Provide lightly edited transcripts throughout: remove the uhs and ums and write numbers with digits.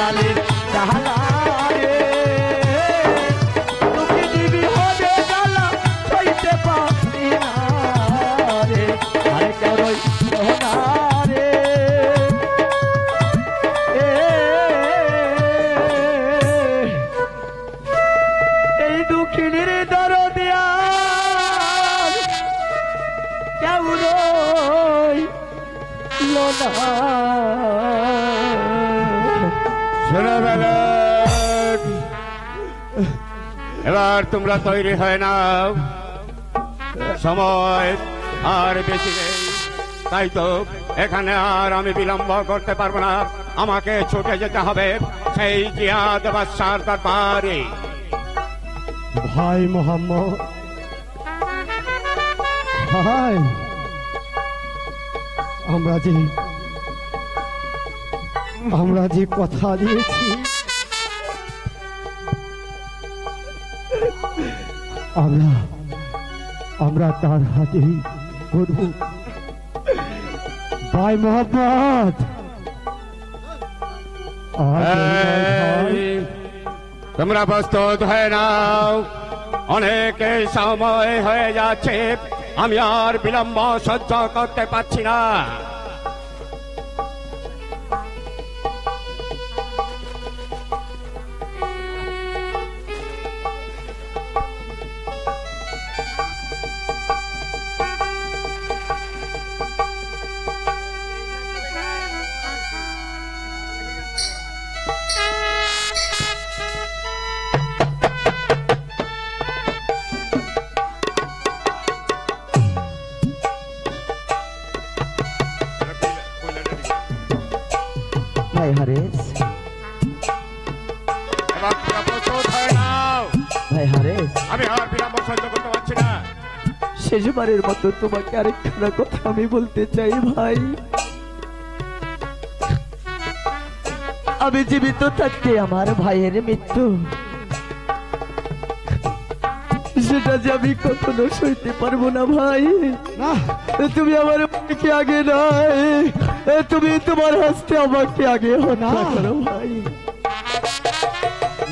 আড়ালের ডালা রে তুমি দিবি হবে ডালা সইতে পারি না রে আরে কেউ রই না রে এই দুঃখিনীর দরদিয়া কেউ রইল না এবার তোমরা তৈরি হয় না, সময় আর বেশি নেই। তাই তো এখানে আর আমি বিলম্ব করতে পারবো না, আমাকে ছুটে যেতে হবে সেই জিয়াদ বাদশার দরবারে। ভাই মোহাম্মদ, ভাই আমরা যে কথা দিয়েছি আমরা তার হাতেই করব। ভাই মোহাম্মদ, তোমরা প্রস্তুত হয়ে নাও, অনেক সময় হয়ে যাচ্ছে, আমি আর বিলম্ব সহ্য করতে পারছি না। ভাই হারেস, এবার তোমরা প্রস্তুত হয়ে নাও, ভাই হারেস, আমি আর বিলম্ব সহ্য করতে পারছি না। শেষবারের মতো তোমাকে আরেকখানা কথা আমি বলতে চাই ভাই। আমি জীবিত থাকতে আমার ভাইয়ের মৃত্যু সেটা যে আমি কখনো সইতে পারবো না ভাই। তুমি আমার কি আগে নাই, তুমি তোমার হাসতে আমাকে আগে হত্যা করো ভাই।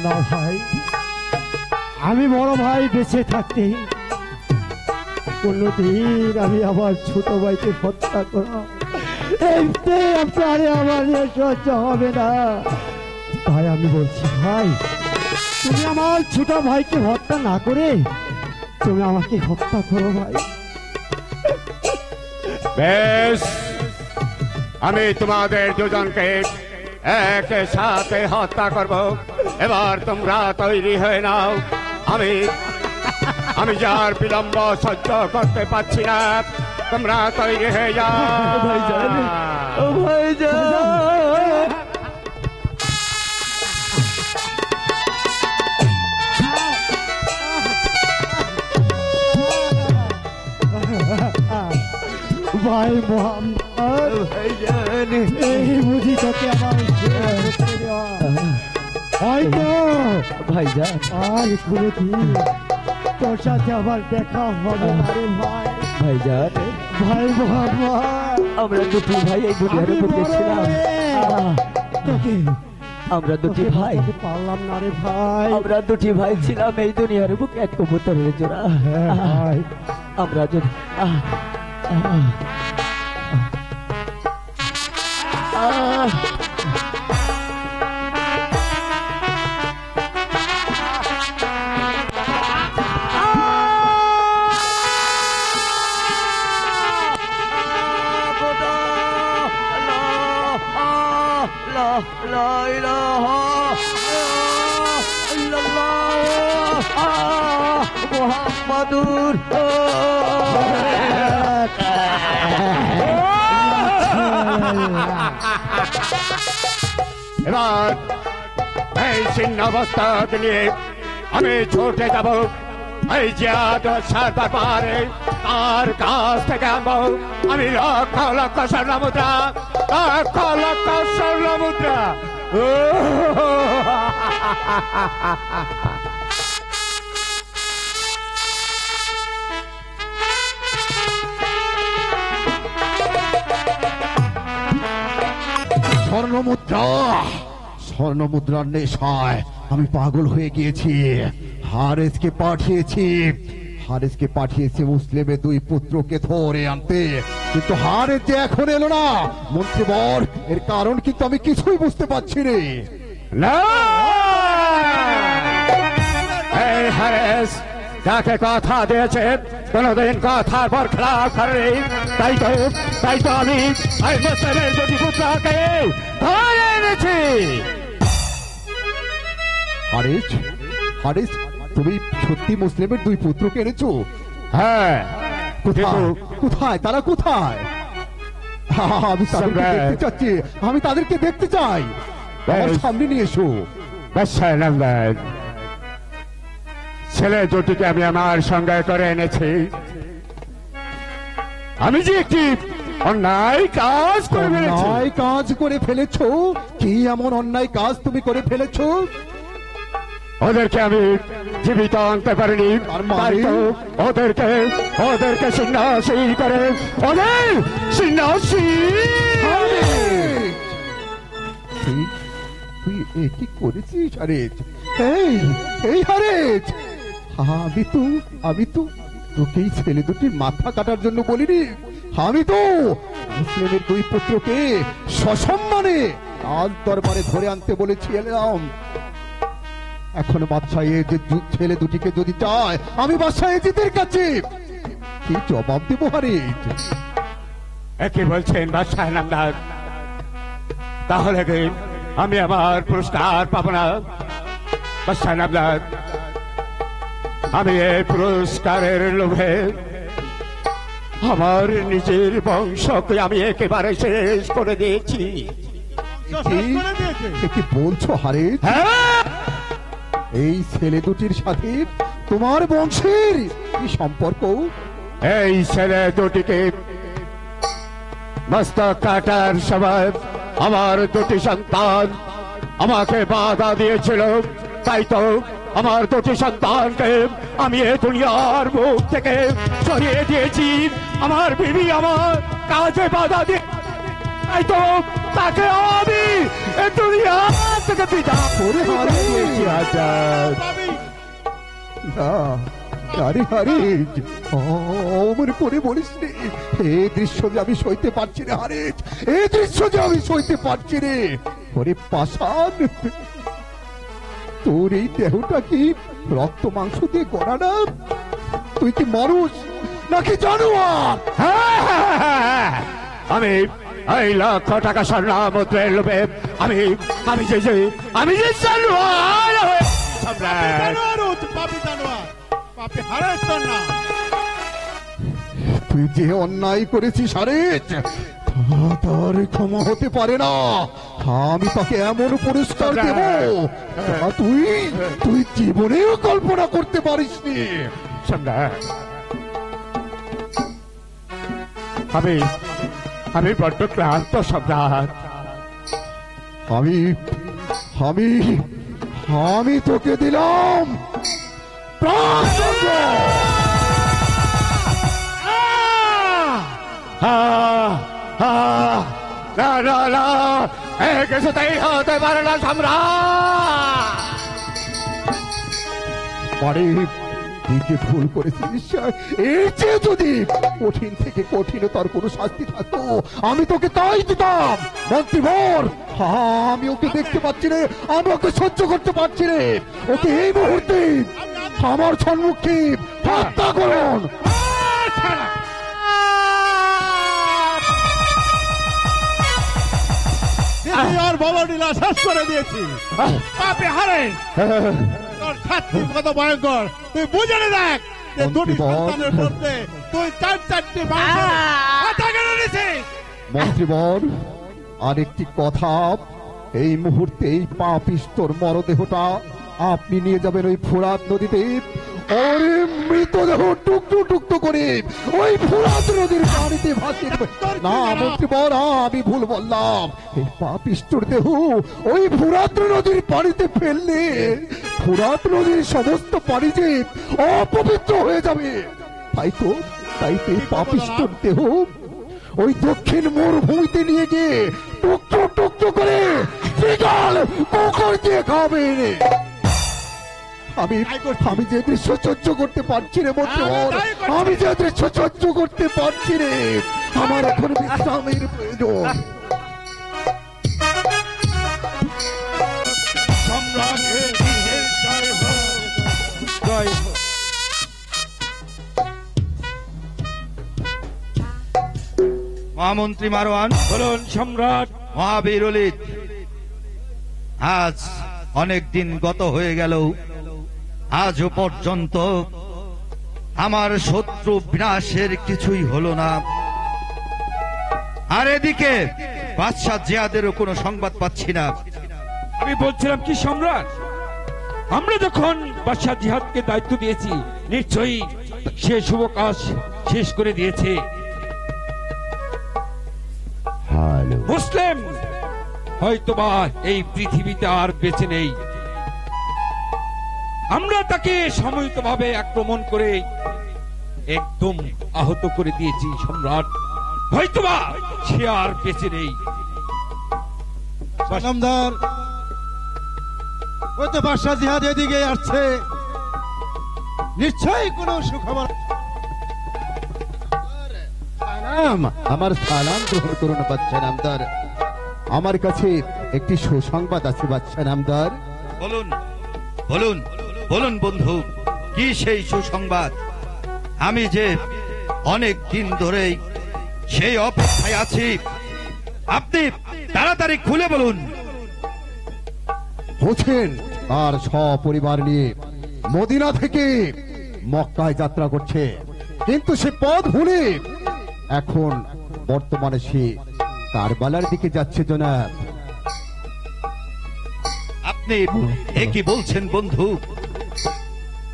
না ভাই, আমি বড় ভাই বেঁচে থাকতে কোনদিন আমি আমার ছোট ভাইকে হত্যা করা আমার সহ্য হবে না। তাই আমি বলছি ভাই, তুমি আমার ছোট ভাইকে হত্যা না করে তুমি আমাকে হত্যা করো ভাই। বেশ, আমি তোমাদের দুজনকে একসাথে হত্যা করব। এবার তোমরা তৈরি হয়ে নাও, আমি যার বিলম্ব সহ্য করতে পারছি না, তোমরা তৈরি হয়ে যাও। ভাইজান, ও ভাইজান, ভাই মোহাম্মদ, ভাইজান, এই বুঝি তোকে আমার হয়তো ভাইজান, আর কোনদিন তোর সাথে আবার দেখা হবে না রে ভাই। ভাইজান, ভাই মোহাম্মদ, আমরা দুটি ভাই এই দুনিয়ার আমি বুকে বড় ছিলাম। রে। তোকে আমরা দুটি ভাই, তোকে পারলাম না রে ভাই। আমরা দুটি ভাই ছিলাম এই দুনিয়ার বুকে এক কবুতরের জোড়া। হ্যাঁ ভাই, আমরা যদি মোহাম্মদুর এবার এই ছিন্ন অবস্থা নিয়ে আমি ছুটে যাব এই জিয়াদ বাদশার দরবারে। তার কাছ থেকে আনবো আমি লক্ষ লক্ষ স্বর্ণ মুদ্রা, লক্ষ লক্ষ স্বর্ণ মুদ্রা। স্বর্ণ মুদ্রা, স্বর্ণ মুদ্রার নেশায় আমি পাগল হয়ে গিয়েছি। হারেসকে পাঠিয়েছি মুসলিমের 2 পুত্রকে ধরে আনতে, কিন্তু হারেস যে এখন এলো না মন্ত্রীবর, এর কারণ কিন্তু আমি কিছুই বুঝতে পারছি রে। না! এই হারেস যাকে কথা দিয়েছে কোনদিন কথার পর খেলাপ করেনি, তাই তো আমি এই মুসলিমের 2 পুত্রকে ধরে এনেছি। হারেস, তুমি সত্যি মুসলিমের 2 পুত্রকে এনেছো? হ্যাঁ, কোথায় তারা, কোথায়? আমি তাদেরকে দেখতে চাই। আমার সামনে নিয়ে এসো। ছেলে 2টিকে আমি আমার সঙ্গে করে এনেছি। আমি যে একটি অন্যায় কাজ করে ফেলেছো? কি এমন অন্যায় কাজ তুমি করে ফেলেছো? ওদেরকে আমি জীবিত আনতে পারিনি, তাই তো ওদেরকে সন্ন্যাসী করে ওদের সন্ন্যাসী। তুই কি করেছিস হারেস? এই হারেস, আমি তো তোকে এই ছেলে 2টির মাথা কাটার জন্য বলিনি। আমি তো মুসলিমের 2 পুত্রকে সসম্মানে রাজ দরবারে ধরে আনতে বলেছি এলাম। এখন বাদশাহ যে ছেলে 2টিকে যদি চায়, আমি বাদশাহ এজিদের কাছে কি জবাব দেবো হারেস? কি বলছেন বাদশাহ নামদার? তাহলে কি আমি আমার পুরস্কার পাবো না? বাদশাহ নামদার, আমি এই পুরস্কারের লোভে আমার নিজের বংশকে আমি একেবারে শেষ করে দিয়েছি। কি বলছো হারেস? হ্যাঁ, এই ছেলে 2টির সাথে তোমার বংশের কি সম্পর্ক? এই ছেলে 2টিকে মস্তক কাটার সময় আমার 2টি সন্তান আমাকে বাধা দিয়েছিল, তাই তো আমার 2টি সন্তানকে আমি এই দুনিয়ার মুখ থেকে সরিয়ে দিয়েছি। আমার বিবি আমার কাজে বাধা দিয়ে, তাই তো তাকে আমি এই দুনিয়া থেকে বিদা করে দিয়েছি। আজাদ অমর করে বলিস রে, এই দৃশ্য যে আমি সইতে পারছি রে হারেস, এই দৃশ্য যে আমি সইতে পারছি রে। ওরে পাষাণ, তোর এই দেহটা কি রক্ত মাংস দিয়ে গড়া না? তুই কি মানুষ নাকি জানোয়ার? আমি এই 1,00,000 টাকা স্বর্ণ মুদ্রার লোভে আমি যে জানোয়ার তুই যে অন্যায় করেছিস হারেস, তার ক্ষমা হতে পারে না। আমি তাকে এমন পুরস্কার দেব তুই জীবনেও কল্পনা করতে পারিসনি। আমি বড্ড ক্লান্ত সম্রাট। আমি তোকে দিলাম প্রাণদণ্ড। না, কিছুতেই হতে পারে না সম্রাট। তুই যে ভুল করেছিস, এর চেয়ে যদি কঠিন থেকে কঠিনতর কোনো শাস্তি থাকতো আমি তোকে তাই দিতাম। মন্ত্রীবর, আমি ওকে দেখতে পাচ্ছি রে, আমি ওকে সহ্য করতে পারছি রে। ওকে এই মুহূর্তে আমার সম্মুখে হত্যা করুন। আর বলনীলা শেষ করে দিয়েছি। পাপে হারে তোর শাস্তি কত ভয়ঙ্কর তুই বুঝে নে দেখ। যে 2টি সন্তানের মধ্যে তুই 4টি মন্ত্রীবর, আরেকটি কথা, এই মুহূর্তে এই পাপিষ্ঠর মরদেহটা আপনি নিয়ে যাবেন ওই ফোরাত নদীতে। ওরে মৃতদেহ টুকরো টুকরো করে ওই ফোরাত নদীর পানিতে ভাসিয়ে দেবে। না মন্ত্রীবর, আমি ভুল বললাম। এই পাপিষ্ঠর দেহ ওই ফোরাত নদীর পানিতে ফেললে ফোরাত নদীর সমস্ত পানি যে অপবিত্র হয়ে যাবে। তাই তো এই পাপিষ্ঠর দেহ ওই দক্ষিণ মরুভূমিতে নিয়ে গিয়ে টুকরো টুকরো করে বিকাল কুকুর দিয়ে খাবেন। আমি যে দৃশ্য সহ্য করতে পারছি রে মন্ত্রীবর, আমি যে দৃশ্য সহ্য করতে পারছি রে। আমার এখন বিশ্রামের প্রয়োজন। সম্রাটের জয় হোক, জয় হোক। মহামন্ত্রী মারওয়ান, বলুন সম্রাট। মহাবীর ললিত, আজ অনেক দিন গত হয়ে গেল, আজও পর্যন্ত আমার শত্রু বিনাশের কিছুই হলো না। আর এদিকে বাদশাহ জিয়াদেরও কোনো সংবাদ পাচ্ছি না। আমি বলছিলাম কি সম্রাট, আমরা যখন বাদশাহ জিহাদকে দায়িত্ব দিয়েছি, নিশ্চয়ই সে শুভ কাজ শেষ করে দিয়েছে। মুসলিম হয়তোবা এই পৃথিবীতে আর বেঁচে নেই। আমরা তাকে সম্মিলিতভাবে আক্রমণ করে একদম আহত করে দিয়েছি সম্রাট। হয়তোবা সে আর বেঁচে নেই। নামদার, ওই তো বাদশাহ জিহাদ এদিকে আসছে, নিশ্চয়ই কোনো সুখবর। আমার সালাম গ্রহণ করুন বাদশা নামদার। আমার কাছে একটি সুসংবাদ আছে বাদশা নামদার। বলুন বলুন বলুন বন্ধু, কি সেই সুসংবাদ? আমি যে অনেক দিন ধরেই সেই অপেক্ষায় আছি, আপনি তাড়াতাড়ি খুলে বলুন। হোসেন তার সপরিবার নিয়ে মদিনা থেকে মক্কায় যাত্রা করছে, কিন্তু সে পথ ভুলে এখন বর্তমানে সে কারবালার দিকে যাচ্ছে জনাব। আপনি একই বলছেন বন্ধু?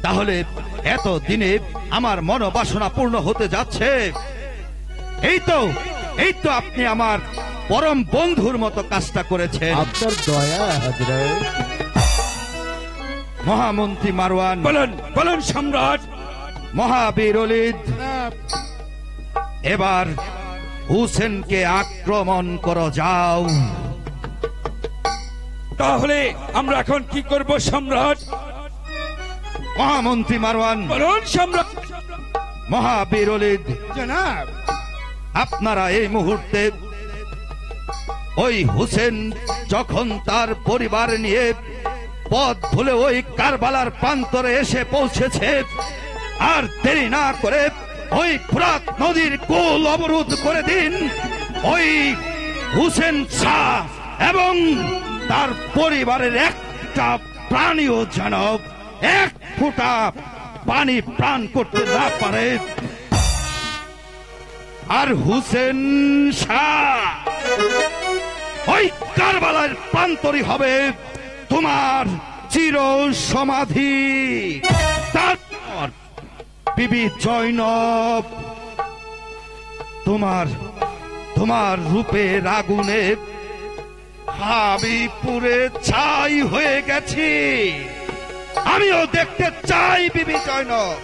তাহলে এত দিনে আমার মনোবাসনা পূর্ণ হতে যাচ্ছে। এই তো আপনি আমার পরম বন্ধুর মতো কাজটা করেছেন। আপনার দয়া হযরত। মহামন্ত্রী মারওয়ান, বলুন বলুন সম্রাট। মহাবীর ললিত, এবার হুসেনকে আক্রমণ করো যাও। তাহলে আমরা এখন কি করব সম্রাট? মহামন্ত্রী মারওয়ান, বলুন সম্রাট। মহাবীর ললিত, জনাব, আপনারা এই মুহূর্তে ওই হুসেন যখন তার পরিবার নিয়ে পথ ভুলে ওই কারবালার প্রান্তরে এসে পৌঁছেছে, আর দেরি না করে ওই ফোরাত নদীর কোল অবরোধ করে দিন। ওই হুসেন শাহ এবং তার পরিবারের একটা প্রাণীও যেন এক ফোঁটা পানি প্রাণ করতে না পারে। আর হুসেন শাহ ওই কারবালার প্রান্তরই হবে তোমার চির সমাধি। তারপর বিবি জয়নব তোমার রূপের আগুনে আমি পুরে ছাই হয়ে গেছি। আমিও দেখতে চাই বিবি জয়নব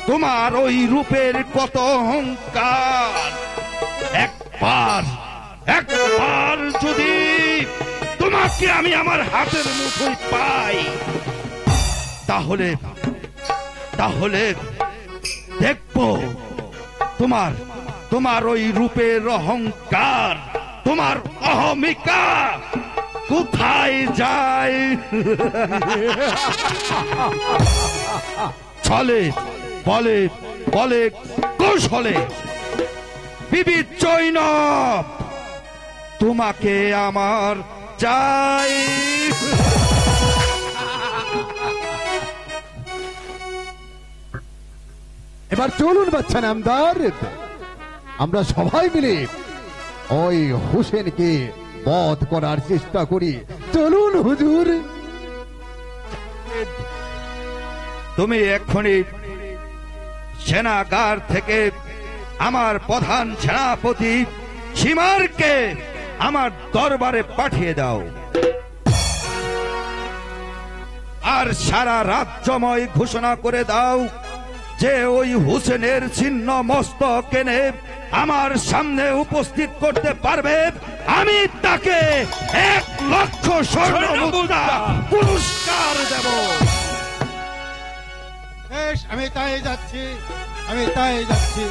তোমার ওই রূপের কত অহংকার। একবার যদি তোমাকে আমি আমার হাতের মুঠোয় পাই, তাহলে দেখবো তোমার ওই রূপের অহংকার, তোমার অহমিকা কোথায় যায়। ছলে বলে কৌশলে বিবি জয়নব তোমাকে আমার চাই। এবার চলুন বাচ্চা নামদার, আমরা সবাই মিলে ওই হুসেনকে বধ করার চেষ্টা করি। চলুন হুজুর। তুমি এক্ষুনি সেনাগার থেকে আমার প্রধান সেনাপতি সীমারকে আমার দরবারে পাঠিয়ে দাও, আর সারা রাজ্যময় ঘোষণা করে দাও যে ওই হুসেনের ছিন্ন মস্তক এনে আমার সামনে উপস্থিত করতে পারবে আমি তাকে 1,00,000 স্বর্ণ মুদ্রা পুরস্কার দেব। বেশ, আমি তাই যাচ্ছি, আমি তাই যাচ্ছি।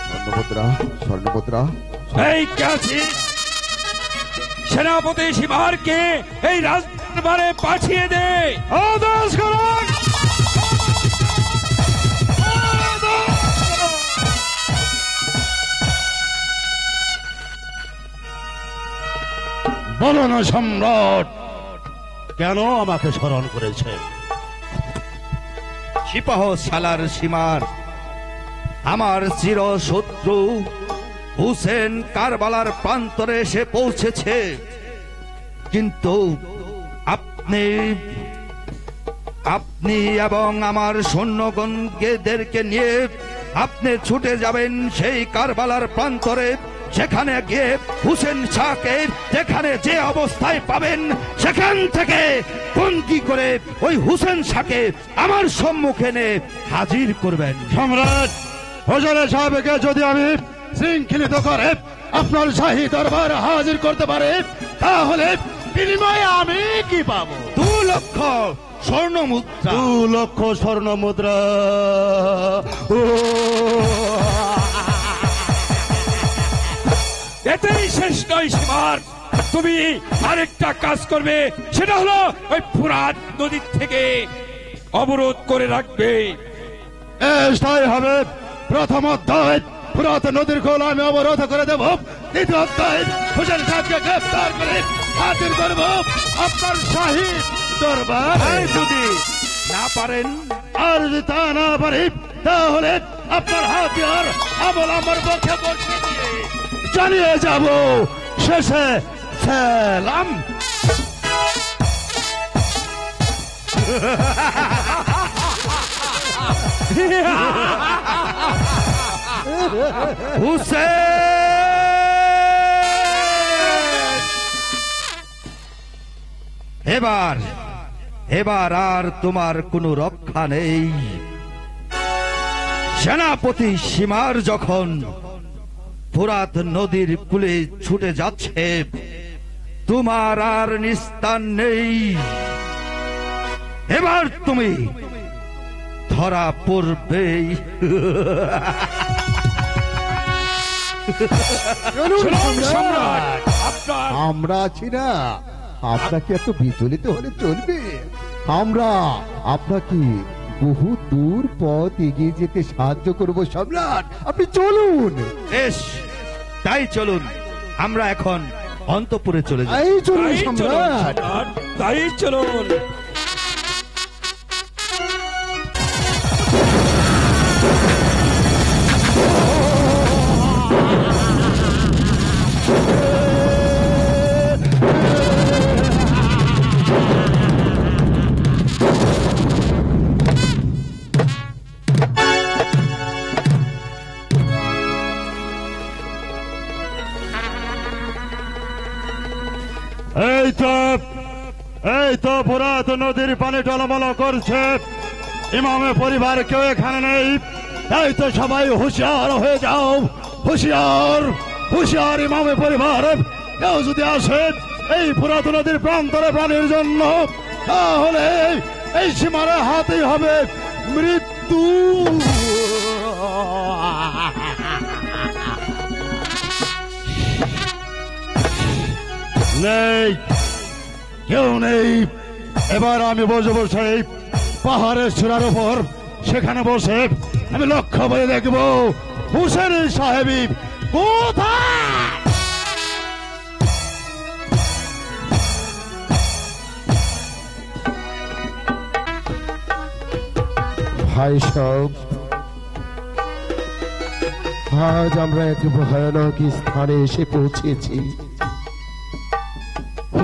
স্বর্ণমুদ্রা, স্বর্ণমুদ্রা। এই কে আছিস? সেনাপতি সীমারকে এই রাজদরবারে পাঠিয়ে দে। আদেশ করুন। বলো না সম্রাট, কেন আমাকে স্মরণ করেছে? সিপাহ সালার সীমার আমার চির শত্রু হুসেন কারবালার প্রান্তরে এসে পৌঁছেছে, কিন্তু আপনি এবং আমার সৈন্যগণদেরকে নিয়ে আপনি ছুটে যাবেন সেই কারবালার প্রান্তরে। সেখানে গিয়ে হুসেন শাহকে যেখানে যে অবস্থায় পাবেন সেখান থেকে বন্দী করে ওই হুসেন শাহকে আমার সম্মুখে এনে হাজির করবেন। সম্রাট, হোসেন সাহেবকে যদি আমি শৃঙ্খলিত করে আপনার শাহী দরবার হাজির করতে পারে, তাহলে বিনিময়ে আমি কি পাবো? 2,00,000 স্বর্ণ মুদ্রা। 2,00,000 স্বর্ণ মুদ্রা। এতেই শেষ নয় সীমার, তুমি আরেকটা কাজ করবে, সেটা হলো ওই ফুরাত নদীর থেকে অবরোধ করে রাখবে। তাই হবে। প্রথম অধ্যায় ফুরাত নদীর কোল আমি অবরোধ করে দেব। দ্বিতীয় অধ্যায় হোসেন সাহেবকে গ্রেফতার করে হাজির করব আপনার শাহী দরবার। যদি না পারেন, আর যদি তা না পারি, তাহলে আপনার হাতিয়ার আমল আমার পক্ষে বসিয়ে দিয়ে জানিয়ে যাব শেষে সালাম। হুসেন, এবার আর তোমার কোনো রক্ষা নেই। সেনাপতি সীমার যখন ফুরাত নদীর কূলে ছুটে যাচ্ছে, তোমার আর নিস্তার নেই। এবার তুমি ধরা পড়বেই। সম্রাট, আপনার আমরা আছি না, আপনাকে এত বিচলিত হলে চলবে? আমরা আপনাকে বহু দূর পথ এগিয়ে যেতে সাহায্য করব সম্রাট, আপনি চলুন। বেশ, তাই চলুন, আমরা এখন অন্তঃপুরে চলে যাই। এই চলুন তাই চলুন, সম্রাট। সম্রাট, তাই চলুন। এই তো ফুরাত নদীর পানি টলমল করছে। ইমামের পরিবার কেউ এখানে নেই, তাই তো সবাই হুঁশিয়ার হয়ে যাও। হুঁশিয়ার, হুঁশিয়ার ইমামের পরিবার, কেউ যদি আসে এই ফুরাত নদীর প্রান্তরে পানির জন্য, তাহলে এই সীমার হাতেই হবে মৃত্যু। নেই, কেউ নেই। এবার আমি বসবো সেই পাহাড়ের চূড়ার উপর, সেখানে বসে আমি লক্ষ্য করে দেখব হুসেন সাহেবী কোথায়। ভাই সব, আজ আমরা এক ভয়ানক স্থানে এসে পৌঁছেছি।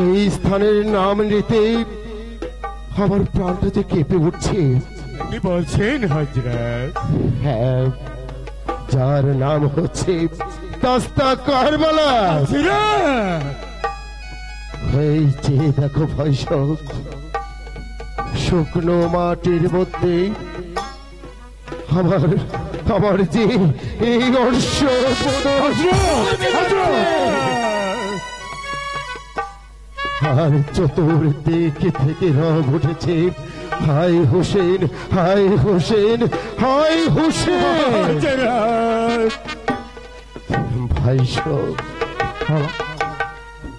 এই স্থানের নাম নিতে আমার প্রাণটা যে কেঁপে উঠছে। কি বলছেন হযরত? হ্যাঁ, যার নাম হচ্ছে দাস্তা কারবালা। এই যে দেখো ভাই সব, শুকনো মাটির মধ্যে আমার আমার যে এই অর্শ আর চতুর্দিকে থেকে রব উঠেছে, হায় হোসেন, হায় হোসেন, হায় হোসেন। ভাই সব,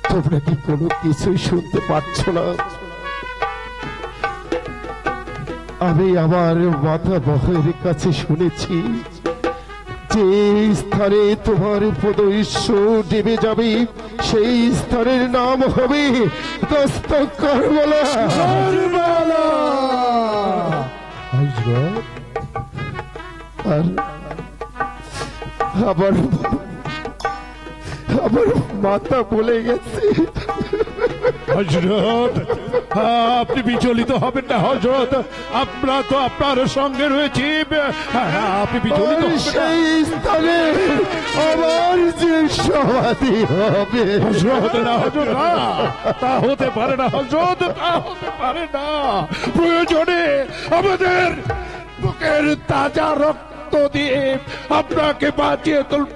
তোমরা কি কোনো কিছুই শুনতে পাচ্ছ না? আমি আমার মাতা বহের কাছে শুনেছি যে স্থানে তোমার পদস্য ডেবে যাবে সেই স্থানের নাম হবে দস্তক কারবালা। আর আমার মাতা বলে গেছে। হযরত, আপনি বিচলিত হবেন না হযরত, আমরা তো আপনার সঙ্গে রয়েছি, আপনি বিচলিত হবেন না। সেই স্থানে আমার যে সমাধি হবে। হযরত না, হযরত না, তা হতে পারে না হযরত, তা হতে পারে না। প্রয়োজনে আমাদের বুকের তাজা রক্ত দিয়ে আপনাকে বাঁচিয়ে তুলব।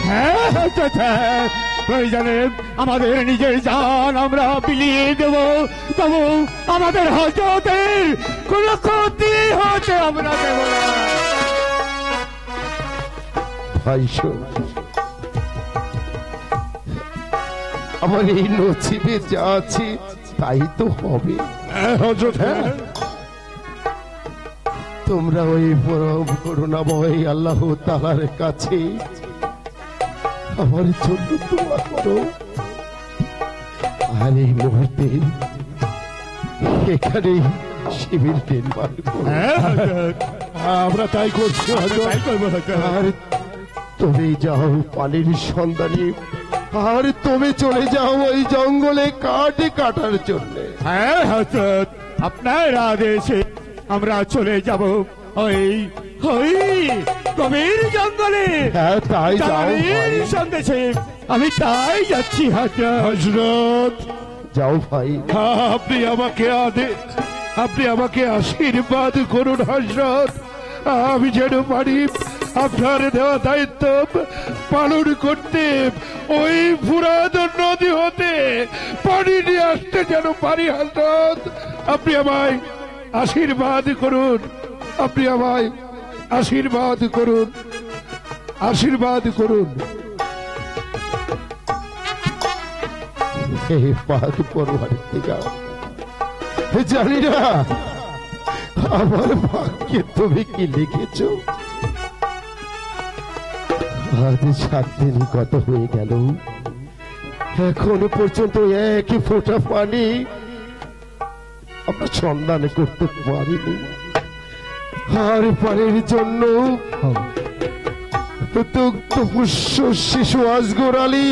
হ্যাঁ, প্রয়োজনে আমাদের নিজের জান আমরা বিলিয়ে দেব, তবু আমাদের হযরতের কোন ক্ষতি হতে আমরা দেব না। ভাই আমার এই নসিবে যা আছে তাই তো হবে। হযরত, হ্যাঁ, তোমরা ওই পরম করুণাময় আল্লাহ তাআলার কাছে আমার জন্য দোয়া করো। আর এই মুহূর্তে এখানে শিবির নির্মাণ করো। আমরা তাই করছি হযরত। আর তুমি যাও পানির সন্ধানে, আর তুমি চলে যাও ওই জঙ্গলে কাঠ কাটার জন্য। হ্যাঁ হযরত, আপনার আদেশে আমরা চলে যাব ওই ওই গভীর জঙ্গলে। হ্যাঁ তাই যাও ভাই। সন্দেশে আমি তাই যাচ্ছি হযরত, যাও ভাই। আপনি আমাকে আশীর্বাদ করুন হযরত, আমি যেন পারি আপনার দেওয়া দায়িত্ব পালন করতে, ওই ফুরাত নদী হতে পানি নিয়ে আসতে যেন পারি হযরত। আপনি আমায় আশীর্বাদ করুন, আপনি আমায় আশীর্বাদ করুন, আশীর্বাদ করুন। হে পাক পরওয়ারদিগার, জানি না আমার ভাগ্যে তুমি কি লিখেছ। আজ 7 দিন গত হয়ে গেল, এখনো পর্যন্ত এক ফোঁটা পানি আমরা সন্ধান করতে পারিনি। আর পানির জন্য পুষ্য শিশু আজগর আলী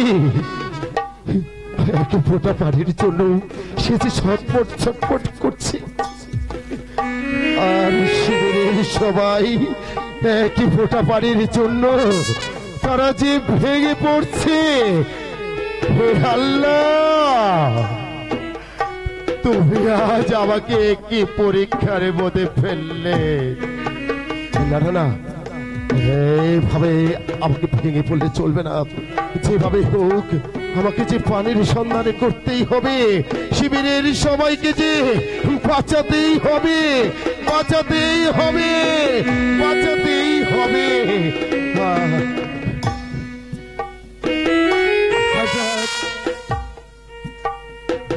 এক ফোঁটা পানির জন্য সে যে ছটফট ছটফট করছে। আর শিবিরের সবাই এক ফোঁটা পানির জন্য তারা যে ভেঙে পড়ছে। হে আল্লাহ, তুমি আজ আমাকে কি পরীক্ষার মধ্যে ফেললে। না না না, এইভাবে আমাকে ভেঙে পড়লে চলবে না। যেভাবে হোক আমাকে যে পানির সন্ধানে করতেই হবে, শিবিরের সবাইকে যে বাঁচাতেই হবে, বাঁচাতেই হবে, বাঁচাতেই হবে।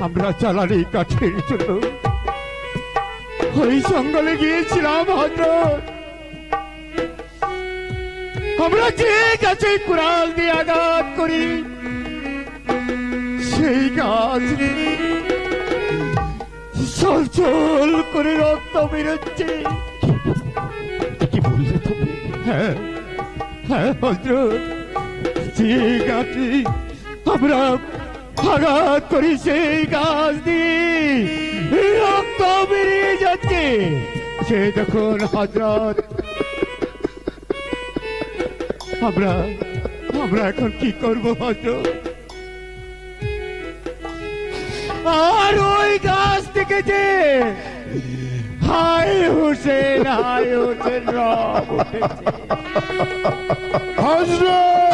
আমরা জ্বালানি কাঠের জন্য ওই জঙ্গলে গিয়েছিলাম হযরত। আমরা যে গাছে কুড়াল দিয়ে আঘাত করি সেই গাছ চল করে রক্ত বেরোচ্ছে। কি বললে তুমি? হ্যাঁ হ্যাঁ হযরত, যে গাছে আমরা আঘাত করি সেই গাছ দিয়ে রক্ত বেরিয়ে যাচ্ছে। সে দেখুন হযরত, আমরা এখন কি করবো হযরত? আর ওই গাছ থেকে যে হায় হুসেন রব উঠেছে। হযরত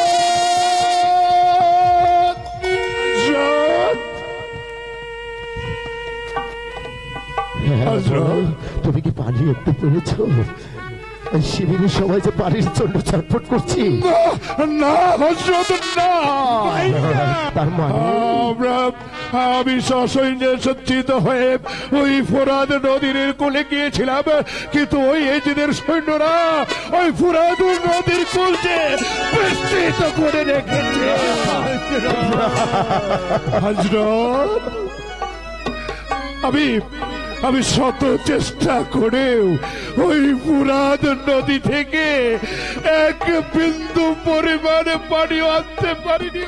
হযরত, তুমি কি পানি একটু পেয়েছো? শিবিরের সবাই যে পানির জন্য ছটফট করছি। না হযরত না, তার মানে আমি সসৈন্যে সজ্জিত হয়ে ওই ফোরাত নদীর কোলে গিয়েছিলাম, কিন্তু ওই এজিদের সৈন্যরা ওই ফোরাত নদীর কোলকে বিস্তৃত করে রেখেছে। হযরত, আমি শত চেষ্টা করেও ওই ফোরাত নদী থেকে এক বিন্দু পরিমাণে পানি আনতে পারিনি।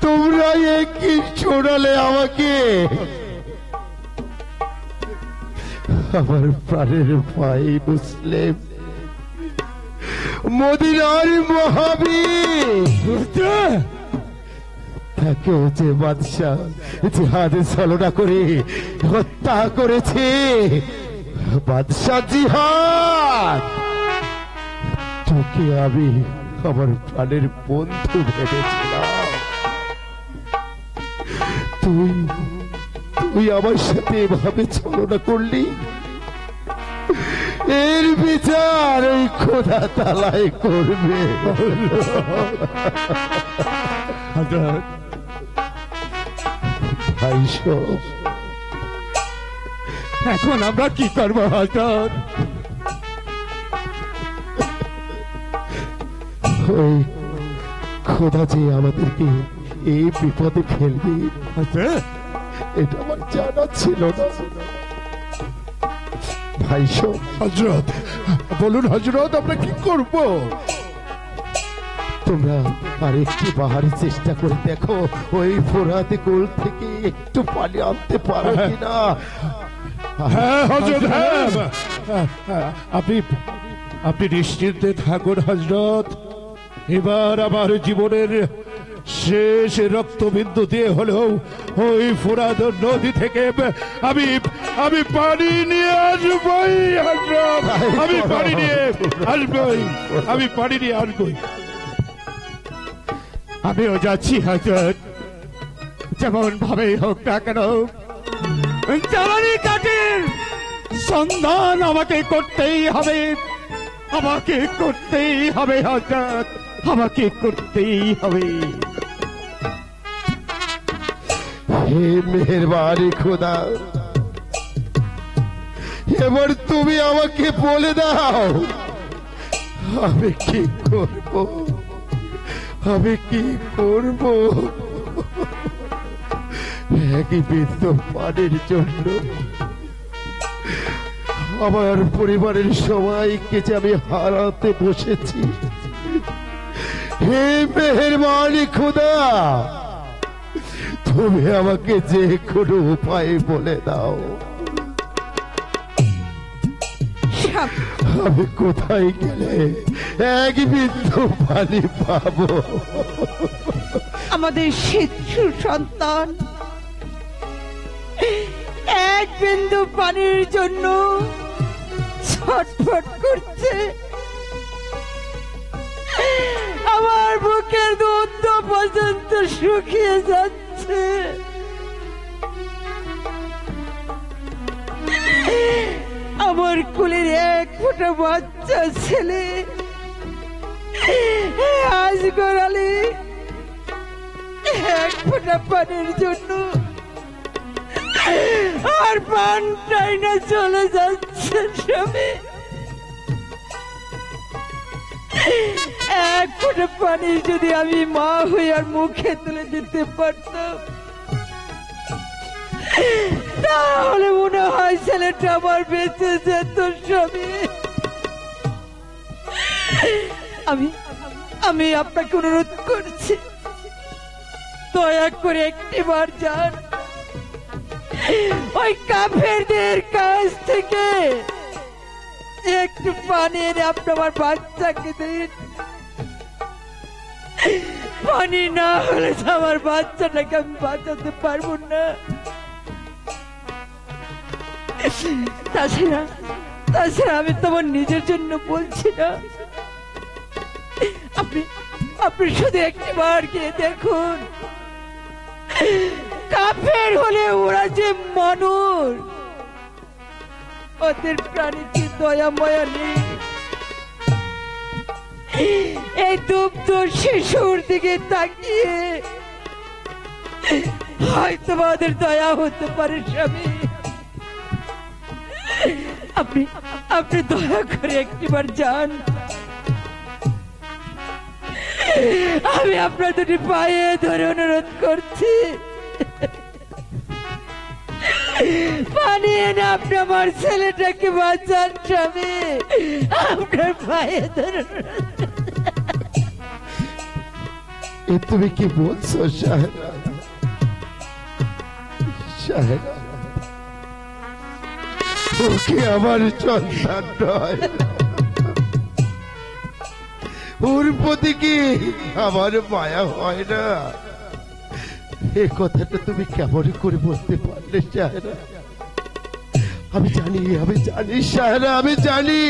তোমরা কি শোনালে আমাকে? আমার প্রাণের ভাই মুসলিম, মদিনার মহাবীর, তাকেও যে বাদশাহ জিহাদে চালনা করে হত্যা করেছে। বাদশাহ জিহাদ, তোকে আমি আমার প্রাণের বন্ধু ভেবেছিলাম। তুই আমার সাথে এভাবে ছলনা করলি, এর বিচার ওই খোদা তালাই করবে। ভাই সব, এখন আমরা কি করবো হযরত? ওই খোদা যে আমাদেরকে এই বিপদে ফেলবে এটা আমার জানা ছিল না। ভাই সব, হযরত বলুন হযরত, আমরা কি করব? তোমরা আরেকটু বাহারে চেষ্টা করে দেখো, ওই ফোরাতে কোল থেকে একটু পানি আনতে পারো কিনা। হ্যাঁ হযরত, হ্যাঁ, আপনি নিশ্চিন্তে থাকুন হযরত। এবার আমার জীবনের শেষ রক্তবিন্দু দিয়ে হলেও ওই ফোরাত নদী থেকে আমি পানি নিয়ে আসবই হযরত, আমি পানি নিয়ে আসবই। আমিও যাচ্ছি হযরত, যেমন ভাবে হোক না কেন জ্বালানি কাঠের সন্ধান আমাকে করতেই হবে হযরত, আমাকে করতেই হবে। হে মেহেরবানি খোদা, এবার তুমি আমাকে বলে দাও আমি কি করব? একই বিন্দু পানির জন্য আমার পরিবারের সবাইকে যে আমি হারাতে বসেছি। হে মেহেরবানি খোদা, তুমি আমাকে যে কোনো উপায় বলে দাও, আমি কোথায় গেলে এক বিন্দু পানি পাবো? আমাদের শিশু সন্তান এক বিন্দু পানির জন্য ছটফট করছে। আমার বুকের দুধ পর্যন্ত শুকিয়ে যাচ্ছে। আমার কোলের এক ফোঁটা বাচ্চা ছেলে আজগর আলী এক ফোঁটা পানির জন্য আর পানটাই না চলে যাচ্ছে। স্বামী, এক ফোঁটা পানি যদি আমি মা হয়ে আর মুখে তুলে দিতে পারতাম, তাহলে মনে হয় ছেলেটা আমার বেঁচে যেত। স্বামী, আমি আপনাকে অনুরোধ করছি, দয়া করে একটিবার যান, ওই কাফেরদের কাছ থেকে একটু পানি এনে আপনি আমার বাচ্চাকে দিন। পানি না হলে তো আমার বাচ্চাটাকে আমি বাঁচাতে পারবো না। তাছাড়া তাছাড়া আমি তোমার নিজের জন্য বলছি না, আপনি আপনি শুধু একটিবার গিয়ে দেখুন, কাফের হলে ওরা যে মানুষ, ওদের প্রাণীকে দয়া মায়া নেই। এই দুগ্ধ শিশুর দিকে তাকিয়ে হয়তো ওদের দয়া হতে পারে। স্বামী, আপনি আপনি দয়া করে একটিবার যান, আমি আপনার দুটি পায়ে ধরে অনুরোধ করছি, পানি এনে আপনি আমার ছেলেটাকে বাঁচান। স্বামী, আপনার পায়ে ধরে তুমি কি বলছো সাহেরা? সাহেরা, ওকে আমার সন্তান নয়, ওর প্রতি কি আমার মায়া হয় না? এ কথাটা তুমি কেমন করে বলতে পারলে সাহেরা? আমি জানি সাহেরা, আমি জানি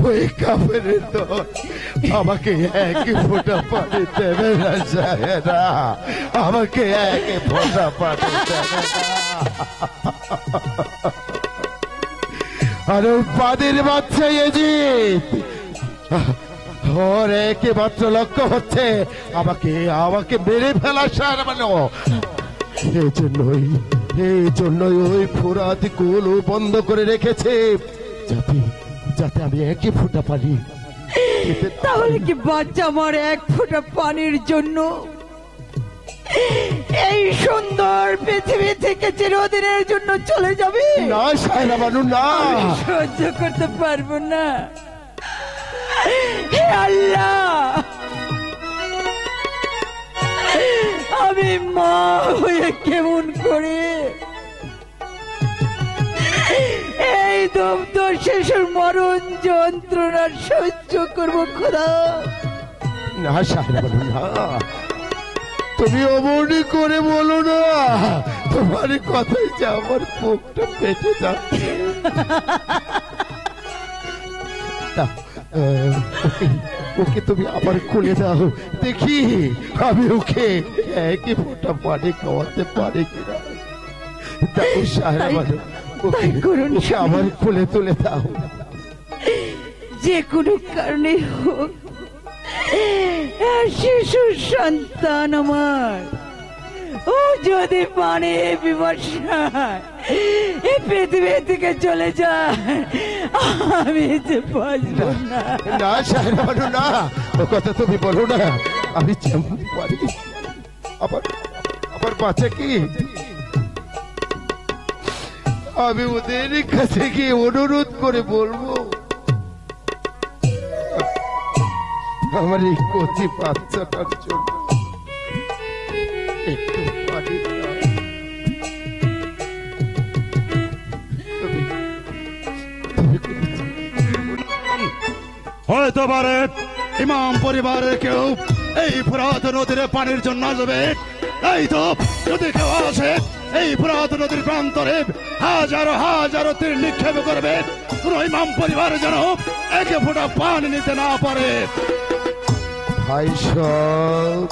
ওই কাফের দল আমাকে এক ফোঁটা পানি দেবে না সাহেরা, আমাকে এক ফোঁটা পানি দেবে না। আর পানির বাচ্চা এজিদ, ওর একমাত্র লক্ষ্য হচ্ছে আমাকে মেরে ফেলা সাহেরা। মানে এই জন্যই ওই ফোরাত কুল বন্ধ করে রেখেছে, যাতে আমি একই ফোঁটা পানি। তাহলে কি বাচ্চা আমার এক ফোঁটা পানির জন্য এই সুন্দর পৃথিবী থেকে চিরদিনের জন্য চলে যাবে? না সাহেরা মানু, না, সহ্য করতে পারবো না। হে আল্লাহ, আমি মা হয়ে কেমন করে এই দগ্ধ শিশুর মরণ যন্ত্রণা সহ্য করবো খোদা? না সাহেরা মানু, না, তুমি অমনি করে বলো না, তোমার কথাই যে আমার বুকটা পেটে যাচ্ছে। ওকে তুমি আবার খুলে দাও, দেখি আমি ওকে একই ফোঁটা পানি খাওয়াতে পারি কিনা। দাও সাহেরা মানু, ওকে আবার খুলে তুলে দাও। যে কোনো কারণে হোক, শিশু সন্তান আমার, ও যদি পানি বিমর্ষায় এই পৃথিবী থেকে চলে যায়, আমি যে বাঁচবো না। না সাহেরা মানু, না, ও কথা তুমি বলো না। আমি যেমন পারি আবার বাঁচা কি, আমি ওদের কাছে গিয়ে অনুরোধ করে বলবো আমার এই কচি বাচ্চাটার জন্য একটু পানি দাও। হয়তো পারে ইমাম পরিবারের কেউ এই ফোরাত নদীর পানির জন্য আসবে। এই তো যদি কেউ আসে এই ফোরাত নদীর প্রান্তরে হাজারো হাজারো তীর নিক্ষেপ করবে, কোন ইমাম পরিবার যেন এক ফোঁটা পানি নিতে না পারে। ভাই সব,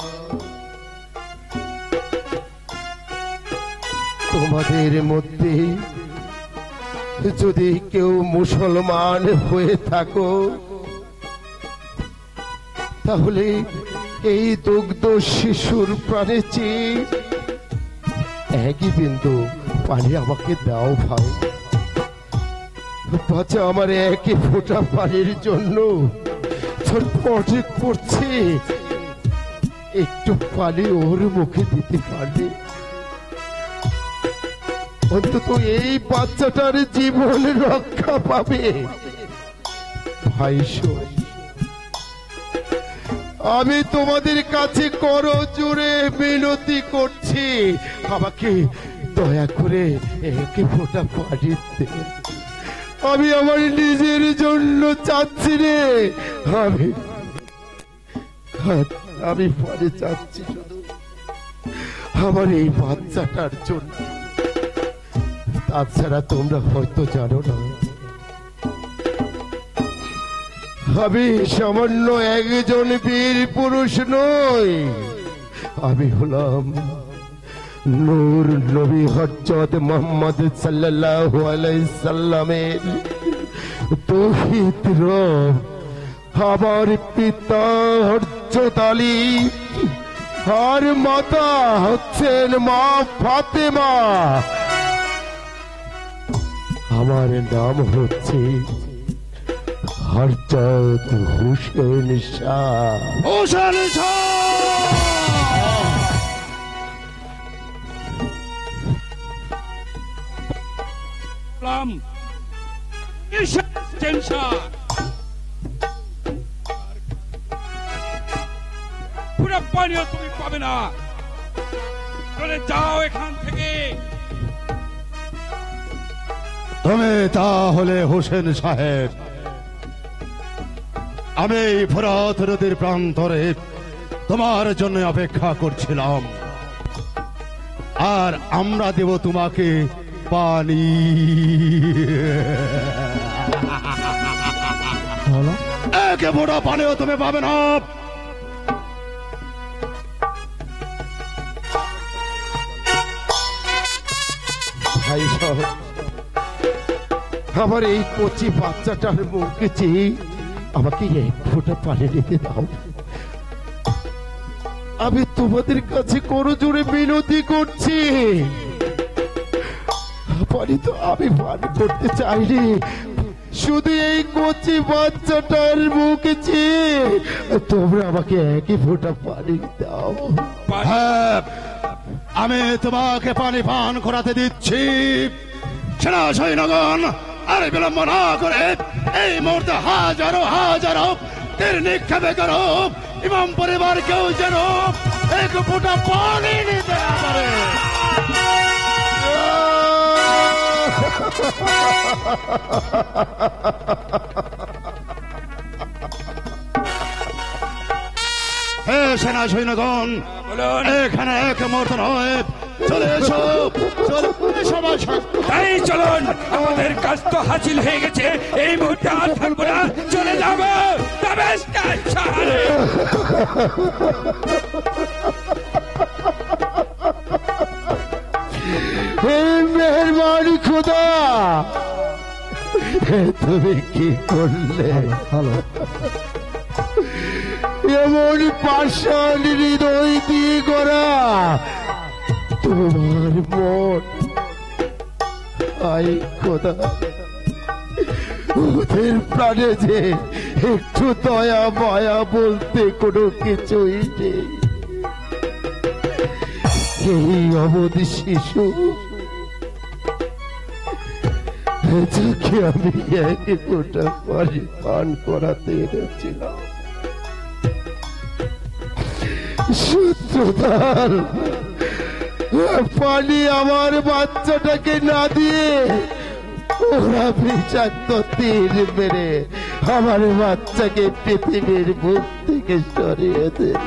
তোমাদের মধ্যে যদি কেউ মুসলমান হয়ে থাকো, তাহলে এই দুগ্ধ শিশুর প্রাণে চেয়ে একই বিন্দু পানি আমাকে দাও ভাই। বাচ্চা আমার একই ফোঁটা পানির জন্য ছটফট করছে, একটু পানি ওর মুখে দিতে পারলে অন্তত এই বাচ্চাটার জীবন রক্ষা পাবে। ভাই আমি তোমাদের কাছে করজোড়ে মিনতি করছি, আমাকে দয়া করে একে ফোঁটা পানি দে। আমি আমার নিজের জন্য চাচ্ছি রে, আমি পরে যাচ্ছি শুধু আমার এই বাচ্চাটার জন্য। তাছাড়া তোমরা হয়তো জানো না, আমি সামান্য একজন বীর পুরুষ নই, আমি হলাম নূর নবী হযরত মুহাম্মদ সাল্লাল্লাহু আলাইহি সাল্লামের তৌহিদ রব। আমার পিতা হযরত আলী আর মাতা হচ্ছেন মা ফাতেমা। আমার নাম হচ্ছে হযরত হুসেন শাহ। হোসেন শাহ! সালাম। হোসেন শাহ। পুরো পানিও তুমি পাবে না, চলে যাও এখান থেকে। তুমি তাহলে হোসেন সাহেব, আমি এই ফোরাত নদীর প্রান্তরে তোমার জন্য অপেক্ষা করছিলাম, আর আমরা দেব তোমাকে পানি। একে ফোঁটা পানিও তুমি পাবে না। ভাই সাহেব, আমার এই কচি বাচ্চাটার মুখে চেয়ে আমাকে এক ফোঁটা পানি দিতে দাও। আমি তোমাদের কাছে করজোড়ে মিনতি করছি। পানি তো আমি পান করতে চাইনি, শুধু এই কচি বাচ্চাটার মুখে চেয়ে তোমরা আমাকে একই ফোঁটা পানি দাও। হ্যাঁ, আমি তোমাকে পানি পান করাতে দিচ্ছি। সেনা সৈন্যগণ, আর বিলম্ব না করে এই মুহূর্তে হাজারো হাজারো তীর নিক্ষেপে করো, ইমাম পরিবার কেউ যেন এক ফোঁটা পানি নিতে না পারে। হে সেনা সৈন্যগণ, এখানে এক মুহূর্ত নয়, চলে এসো, সবাই তাই চলুন, আমাদের কাজ তো হাসিল হয়ে গেছে, এই মুহূর্তে আর থাকবো না, চলে যাবো। নমস্কার শহরে। মেহরবানি খোদা, তুমি কি করলে? এমন পাষাণ হৃদয় দিয়ে করা তোমার মন, আই খোদা, ওদের প্রাণে যে একটু দয়া মায়া বলতে কোনো কিছুই নেই। এই অবধ শিশু যাকে আমি এক ফোঁটা পানি পান করাতে এনেছিলাম, সূত্রধার পানি আমার বাচ্চাটাকে না দিয়ে ওরা বিষাক্ত তীর মেরে আমার বাচ্চাকে পৃথিবীর বুক থেকে সরিয়ে দিল।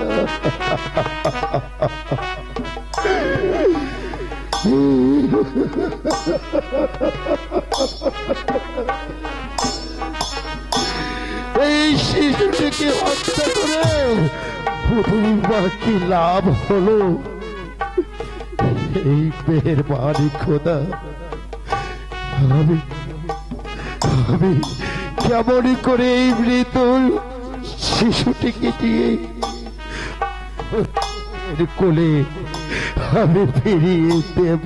এই শিশুটিকে হত্যা করে পরিবার কি লাভ হলো? এই মেহেরবানি খোদা, আমি কেমন করে এই মৃত শিশুটিকে দিয়ে কোলে আমি ফিরিয়ে দেব?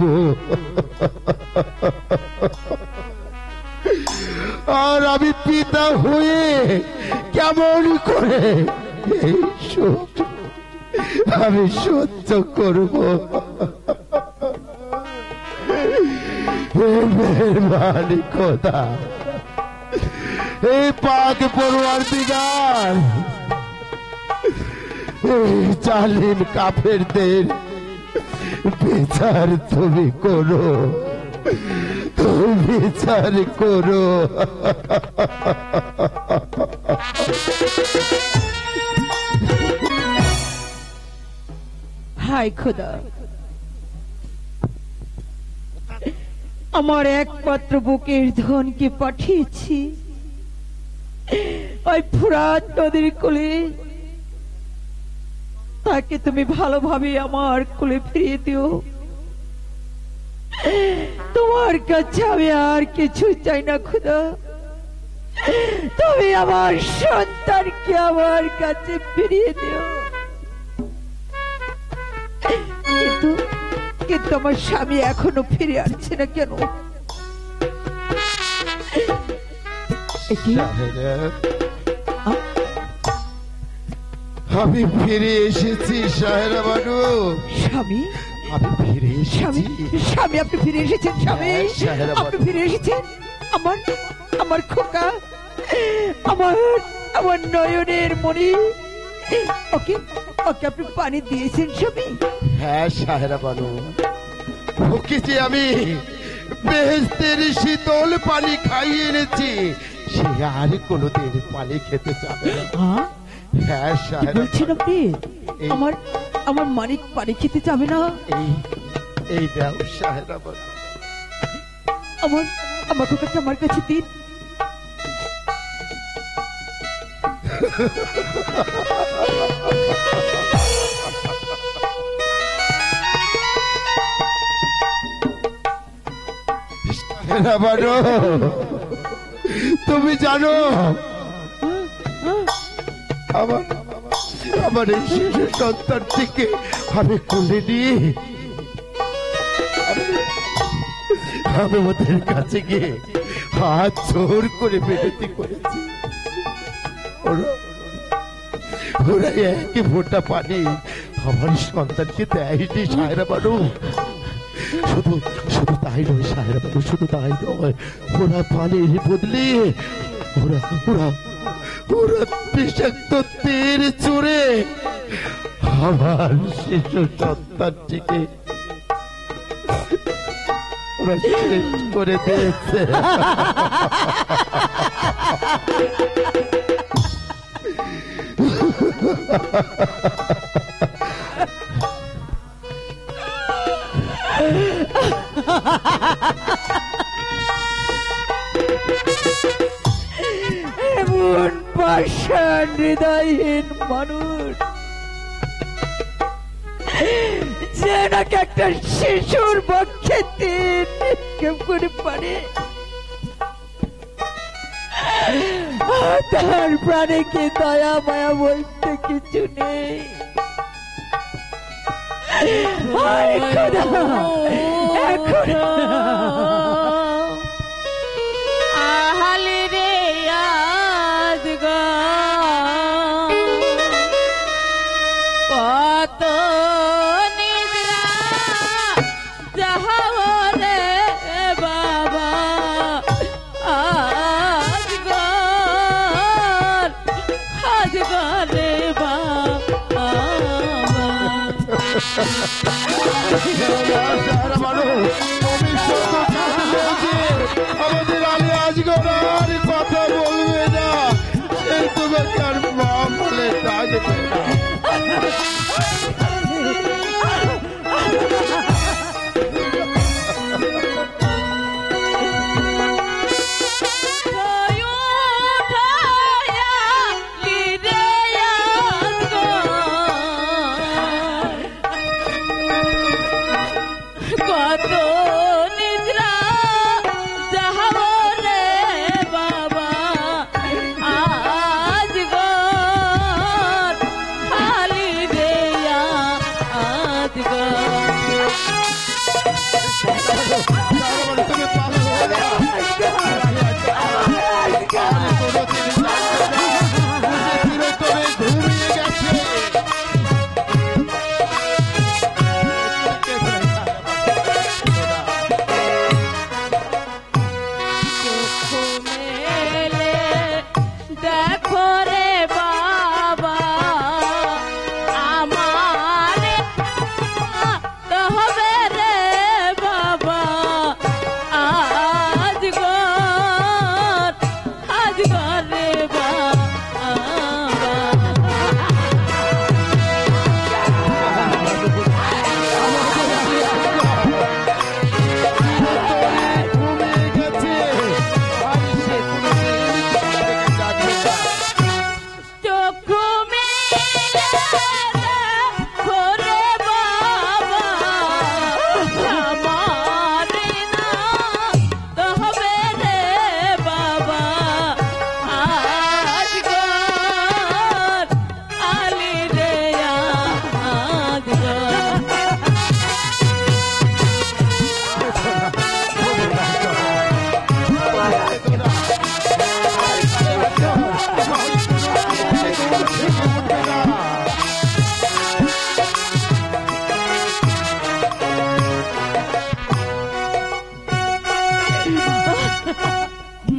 আর আমি পিতা হয়ে কেমন করে এই শোক আমি সহ্য করব? মেহেরবানি খোদা, এই পাক পরওয়ারদিগার, এই জালিম কাফেরদের বিচার তুমি করো, তুমি বিচার করো। হায় খোদা, আমার একমাত্র বুকের ধনকে পাঠিয়েছি ওই ফুরাত নদীর কোলে। তাকে তুমি ভালোভাবে আমার কোলে ফিরিয়ে দিও। তোমার কাছে আমি আর কিছু চাই না খোদা, তুমি আমার সন্তানকে আমার কাছে ফিরিয়ে দিও। কিন্তু কিন্তু আমার স্বামী এখনো ফিরে আসছে না কেন? আমি ফিরে এসেছি সাহেরা বানু। স্বামী, আমি ফিরে স্বামী, এসেছি। স্বামী আপনি ফিরে এসেছেন? স্বামী হ্যাঁ, সাহেরা বানু। আপনি ফিরে এসেছেন? আমার আমার খোকা, আমার আমার নয়নের মণি, ওকে ওকে আপনি পানি দিয়েছেন স্বামী? হ্যাঁ সাহেরা বানু, ওকে যে আমি বেহেশতের শীতল পানি খাইয়ে এনেছি, সে আর কোনোদিন পানি খেতে চাবে না। হ্যাঁ, হ্যাঁ কি সাহেরা বলছেন আপনি? এই- আমার আমার মানিক পানি খেতে যাবে না? এই এই দাও সাহেরা বানু। আমার আমার খোকাকে আমার কাছে দিন। সাহেরা বানু, তুমি জানো আমার আমার এই শিশু সন্তানটিকে আমি কোলে নিয়ে আমি ওদের কাছে গিয়ে হাত জোর করে বিনতি করেছি। ওরা ওরা একই ফোঁটা পানি আমার সন্তানকে দেয়নি সাহেরা বানু। শুধু শুধু তাই নয় সাহেরা বানু, শুধু তাই নয়, ওরা পানির বদলে ওরা ওরা ওরা বিষাক্ত তীর চুরে আমার শিশু সন্তানটিকে ওরা শেষ করে দিয়েছে। এমন পাষাণ হৃদয়হীন মানুষ যে নাকি একটা শিশুর পক্ষে তিন নিক্ষেপ করে পারে, তার প্রাণে কি দয়া মায়া বলতে কিছু নেই? হায় খোদা, এখন আহালি রে আজগো কত নিদ্রা যাহাও রে বাবা, আজগো আজগো রে বাবা। সাহেরা বানু, তুমি সত্য কথা বলছি, আমাদের আলী আজগর আর কথা বলবে না, সে তোমাকে আর মা বলে ডাকবে না। কত নিদ্রা যাহাবো রে বাবা, আজ গো খালি রে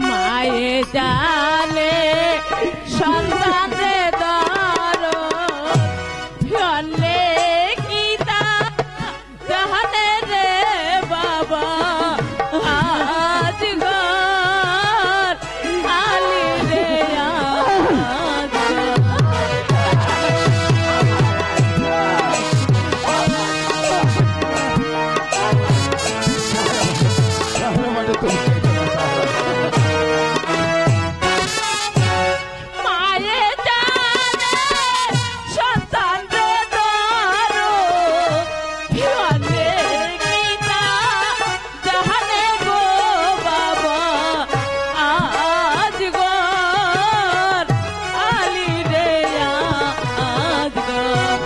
মায়ে জানে সন্তান রে দরদ ফিরলে গীতা জাহানে রে বাবা আজ ঘর আলি রে আজ মায়ে জানে সন্তান রে দরদ ফিরলে গীতা জাহানে গো বাবা আজ ঘর আলি রে আজ ঘর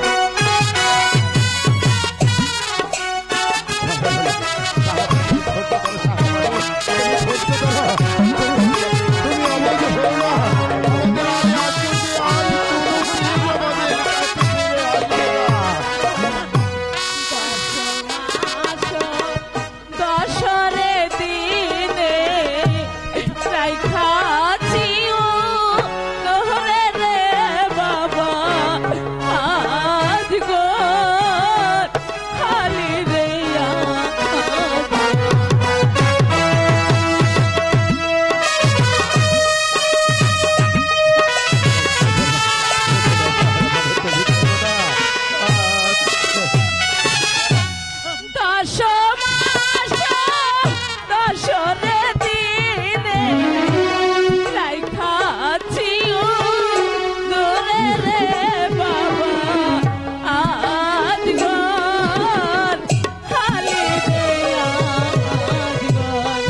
দশরে দিনে রাইখাছিও তোহরে রে বাবা আজ ঘর খালি রে আজ দশ মাস দশরে দিনে রাইখাছিও দূরে রে বাবা আজ ঘর খালি রে আজ ঘর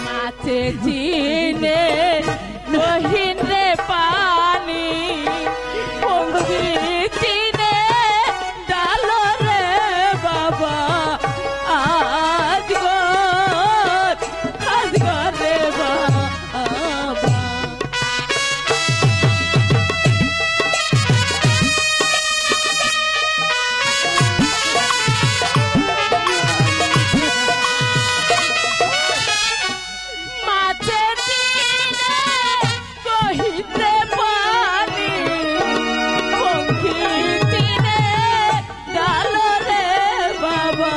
মাছে চিনে নহিন রে পানি পঙ্গি চিনে ডালো রে বাবা আজ ঘর রে বাবা মাছে চিনে কহিতে পানি পঙ্খি চিনে ডালো রে বাবা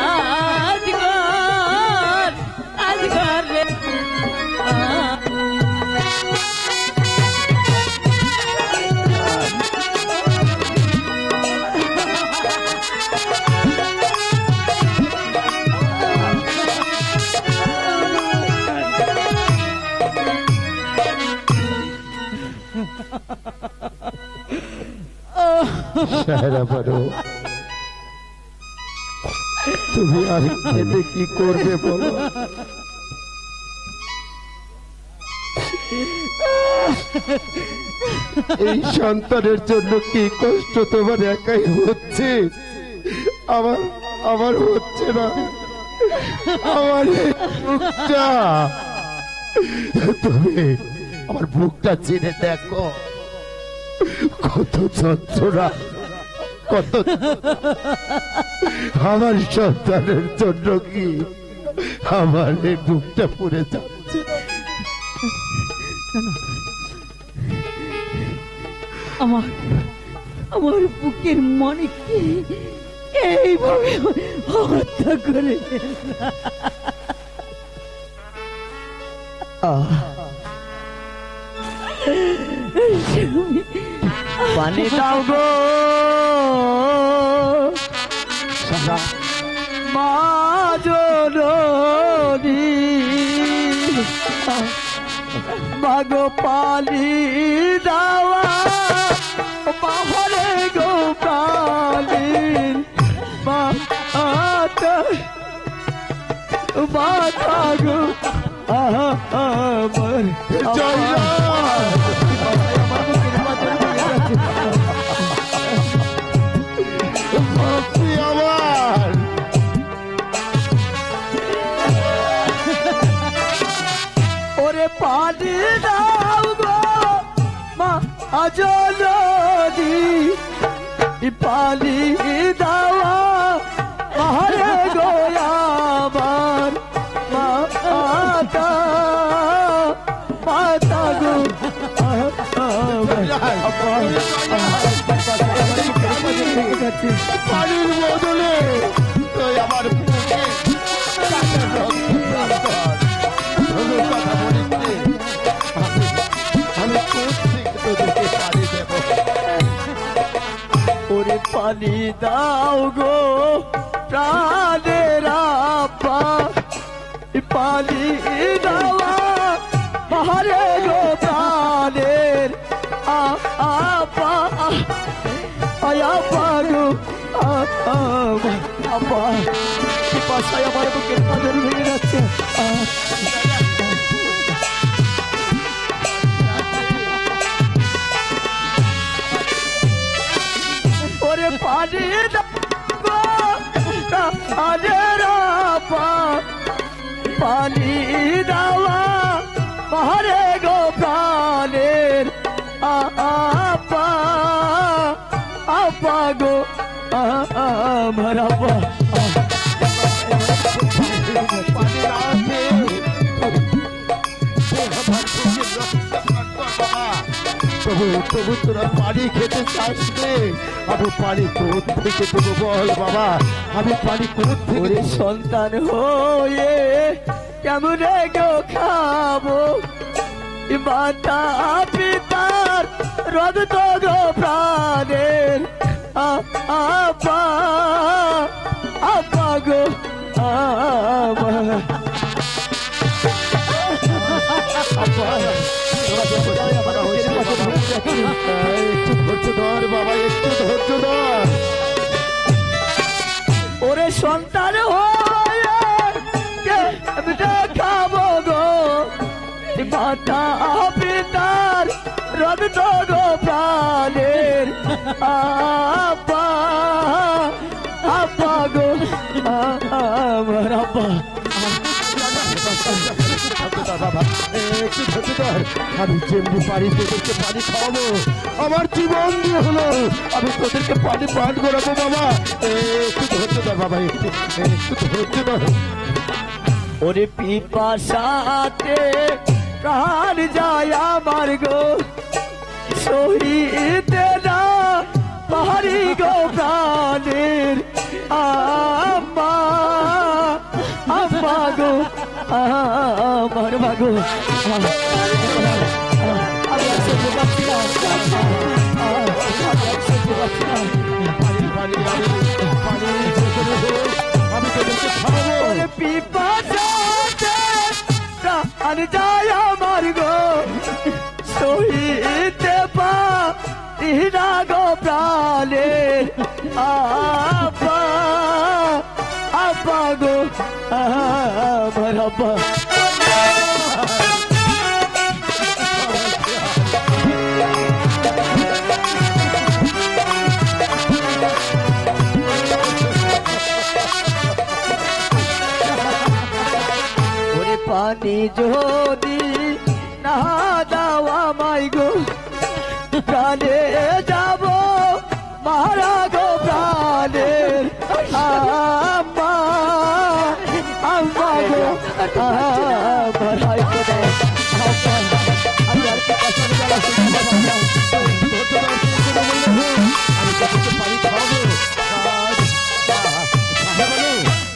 আজ ঘর রে সাহেরা বারো, তুমি আর খেতে কি করবে বলো? এই সন্তানের জন্য কি কষ্ট তোমার একাই হচ্ছে? আমার হচ্ছে না। আমার এই বুকটা, তুমি আমার বুকটা চিনে দেখো, কত যন্ত্রণা, কত আমার সন্তানের জন্য কি আমার এই বুকটা পুড়ে যাচ্ছে। আমার আমার বুকের মানিককে এইভাবে হত্যা করে পানি দাও গো মা জননী, মাগো পানি দাওয়া বাহরে গো পানি মাতা গো আমার আমার আজ নদী পানি দাওয়া আরে গোয়াবার মাতা মাতা গো পানির বদলে তুই আমার বুকে কথা বলিস রে। আমি কোথেকে তোদেরকে পানি দেবো? ওরে পানি দাও গো প্রাণের আপা পানি দাওয়া পাহাড়ে গো প্রাণের আপা আপা গো আপা পাশায় আমার বুকের পাথর ভেঙে যাচ্ছে ওরে পানি পানি দাওয়া পাহাড়ে গো প্রাণের আপা আপা গো আমার আপা প্রভু প্রভু তোরা পানি খেতে চাস রে? আমি পানি কোথ থেকে দেবো বল বাবা? আমি পানি কোথ থেকে সন্তান হয়ে কেমনে গো খাবো মাতা পিতার রদ তো গো প্রাণের আপা আপা গো একটু ধৈর্য ধর বাবা, একটু ধৈর্য ধর। ওরে সন্তান হয়ে কেমনে খাবো গো মাতা পিতার রক্ত গো প্রাণের আপা আপা গো আমার আপা একটু ধৈর্য ধর। আমি যেমনি পারি তোদেরকে পানি খাওয়াবো, আমার জীবন দিয়ে হলো আমি তোদেরকে পানি পান করাবো বাবা। একটু ধৈর্য ধর বাবা, একটু একটু ধৈর্য ধর। ওরে পিপাসাতে প্রাণ যায় আমার গো সহিতে না পাহাড়ি গো প্রাণের আম্মা আম্মা গো আমার মাগো আমি আর সহ্য পাচ্ছি না আমি তোদেরকে খাওয়াবো। ওরে পিপাসাতে প্রাণ যায় আমার গো সহিতে পারিনা গো প্রাণের আপা আপা গো আমার আপা ওরে পানি যদি না দাওয়া মাই গো প্রাণে যাব মারা গো প্রাণের আম্মা আম্মা গো আমার হাই খোদা আম্মা আমি আর কি কাছে গেলাম আমি তোদেরকে পানি খাওয়াবো।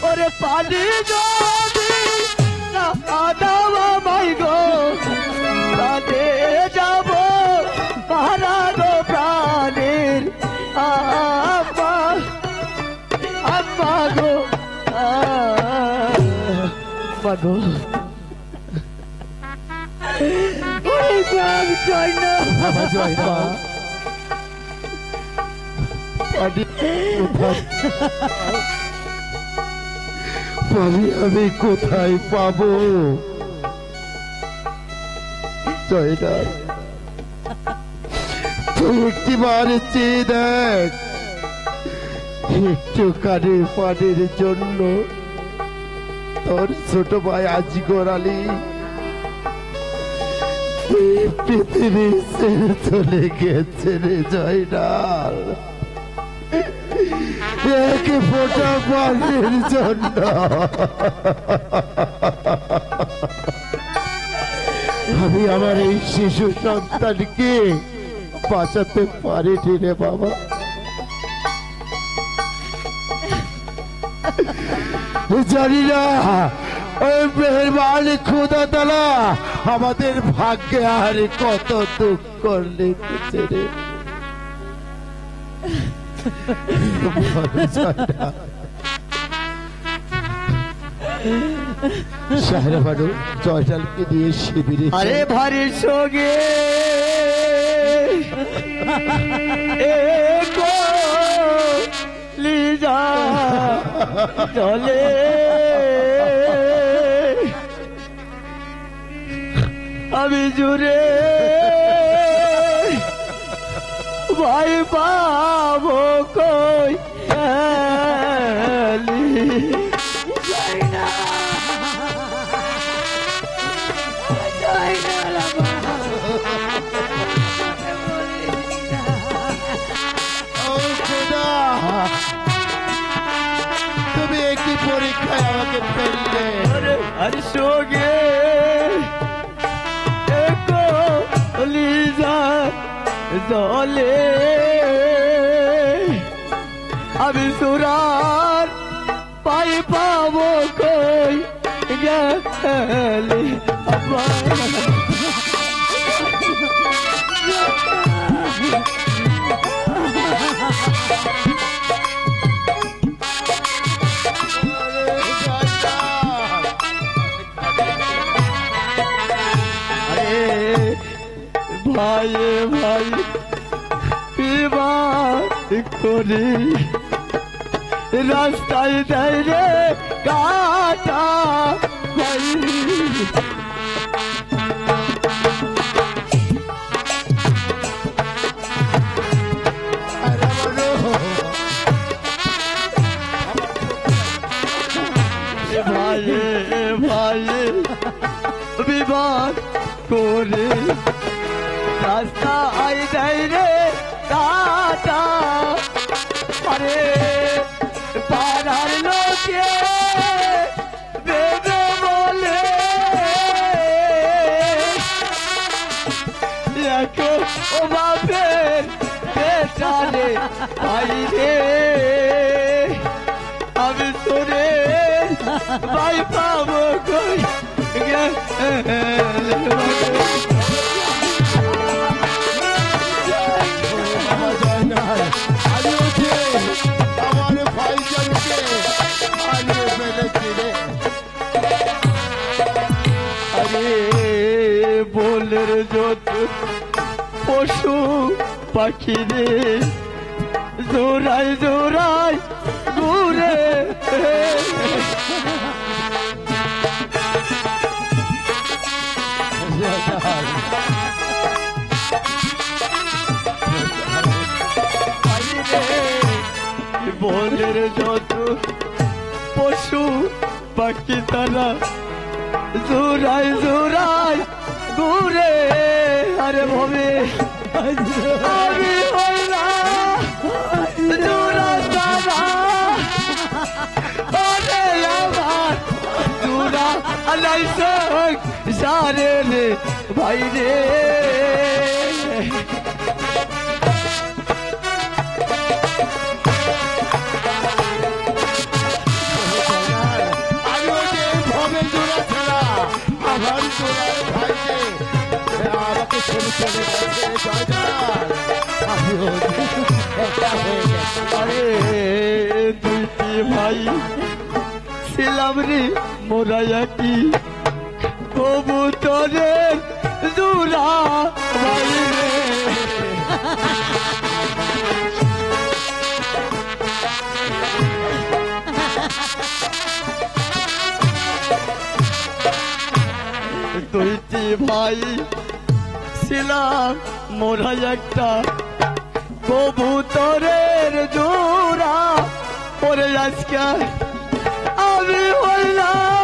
ওরে পানি যদি না দাওয়া মাই গো প্রাণে যাব মারা গো প্রাণের আম্মা আম্মা গো আম্মা গো ওরে গান চাই না বাবা জয় না। পানি পানি আমি কোথায় পাবো? জয়না তুই একটিবার চেয়ে দেখ, একটু কানে পানির জন্য তোর ছোট ভাই আজগর আলী পৃথিবী ছেড়ে চলে গেছে রে জয়নাল, এক ফোঁটা পানির জন্য। আমি আমার এই শিশু সন্তানকে বাঁচাতে পারিনি রে বাবা। জানি না ওই মেহেরবান খোদা তাআলা আমাদের ভাগ্যে আর কত দুঃখ লিখেছে রে। সাহেরা বানু জয়নালকে নিয়ে শিবিরে আরে ভারির সঙ্গে লিজা চলে আমি জুড়ে ভাই পাবো কই তুমি একই পরীক্ষায় আমাকে ফেললে। আরে সঙ্গে লিজা জলে আমি সুরার পাই পাবো কই গেলে ভাই ভাই বিবাহ করি রাস্তায় দেয় রে কাটা ভাই ভাই ভাই বিবাহ করে রাস্তা আই দেয় রে কাটা আরে পাড়ার লোকে বেবে বলে ও বাপের বেচারে বাইরে আমি তোরে ভাই পাবো কই আমার ভাইজানকে হারিয়ে ফেলেছি রে। আরে বলের যত পশু পাখি রে জোড়ায় জোড়ায় ঘুরে বলের যত পশু পাখি তারা জোড়ায় জোড়ায় ঘুরে আরে ভবে আমি হইলাম জোড়া তারা আরে আমার জোড়া আলাই সারে রে ভাই রে আমাকে ছেড়ে চলে গেছে জয়নাল। আরে দুইটি ভাই ছিলাম রে মোরা কি কবুতরের জোড়া ভাই রে দুইটি ভাই ছিলাম মোরা একটা কবুতরের জোড়া পরে আজকে আমি হইলাম